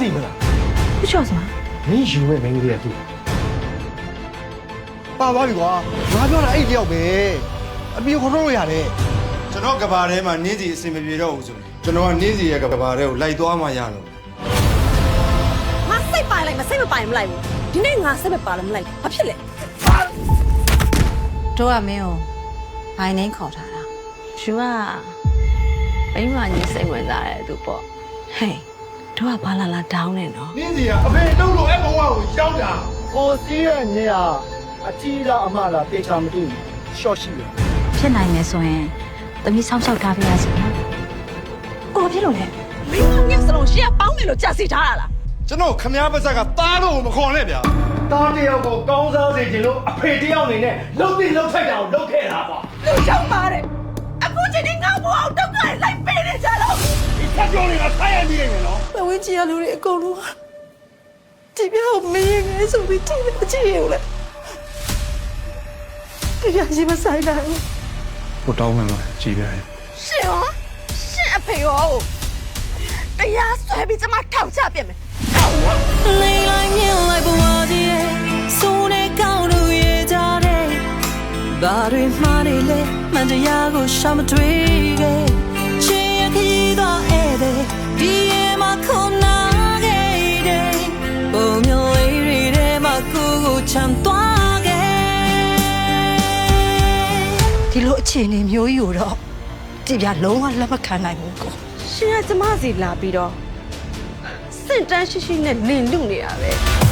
သိမလား 不需要什么？ မင်းယူမဲ့မင်းကလေးကသူပါသွားပြီကွာငါပြောတာအဲ့တယောက်ပဲအပြေခေါ်လို့ရတယ် ကျွန်တော်ကဘာထဲမှာနင်းစီအစင်မပြေတော့ဘူးဆိုကျွန်တော်ကနင်းစီရဲ့ကဘာထဲကိုလိုက်သွားမှရလို့ ငါစိတ်ပိုင်လိုက်မစိတ်မပိုင်မလိုက်ဘူးဒီနေ့ငါစိတ်မပါလို့မလိုက်ဘာဖြစ်လဲ တို့ကမင်းကိုဘိုင်နှင်းခေါ်ထားတာ ယူကမိမကြီးစိတ်ဝင်စားတယ်သူပေါ့ဟေးတို့ကဘာလာလာတောင်းနေနော် နင်းစီကအဖေတုံးလို့အဲ့ဘဝကိုရှောင်းတာဟိုစီးရဲ့နေရအကြီးလားအမလားတေချာမသိဘူးရှော့ရှိတယ် ဖြစ်နိုင်မယ်ဆိုရင်သမီးဆောင်းရှောက်ထားပြရစီနော်ကိုဘာဖြစ်လို့လဲ မင်းကငါစလုံးရှေ့ကပေါင်းတယ်လို့ကြာစီထားတာလား ကျွန်တော်ခမားပါဇက်ကတားလို့မခေါ်နဲ့ဗျာ တားတယောက်ကိုကောင်းစားစေချင်လို့အဖေတယောက်အနေနဲ့လှုပ်ပြီးလှုပ်ထိုက်တာကိုလုပ်ခဲ့တာပေါ့ လူရောက်ပါတယ်အခုချိန်ဒီငါဘောအောင်တော့ကလိုက်ပေးနေကြတော့ ဒီဖက်ကြောင်းတွေကဆိုင်းရပြီးနေနော် ပဝင်းကြီးရလူတွေအကုန်လုံးဒီပြောင်းမင်းငယ်ဆိုပြီးတိမကြည့်ရဘူးလေဒီရရှိမဆိုင်နိုင်ဘူး ကိုတောင်းမှမှာကြည်ပြတယ် ရှင်ရောရှင်အဖေရောတရားဆွဲပြီးကျမထောက်ချပြမယ်ထောက်ဝ လိမ့်လိုက်မြင်လိုက်ဘဝတည်းရဲ့စိုးနေကောင်းလို့ရကြတဲ့ဘာတွေမှနေလဲမှန်တရားကိုရှာမတွေ့ခဲ့ချစ်ရခရီးတော့ဧည့်သည်ဒီရဲ့မှာခုနာခဲ့တဲ့ပုံမျိုးလေးတွေမှာကိုကိုချမ်းသွားခဲ့ဒီလိုအခြေအနေမျိုးကြီးကိုတော့ကြည်ပြလုံးဝလက်မခံနိုင်ဘူးကို ရှင်ကကျမစီလာပြီးတော့စင့်တန်းရှိရှိနဲ့လင်လူနေတာပဲ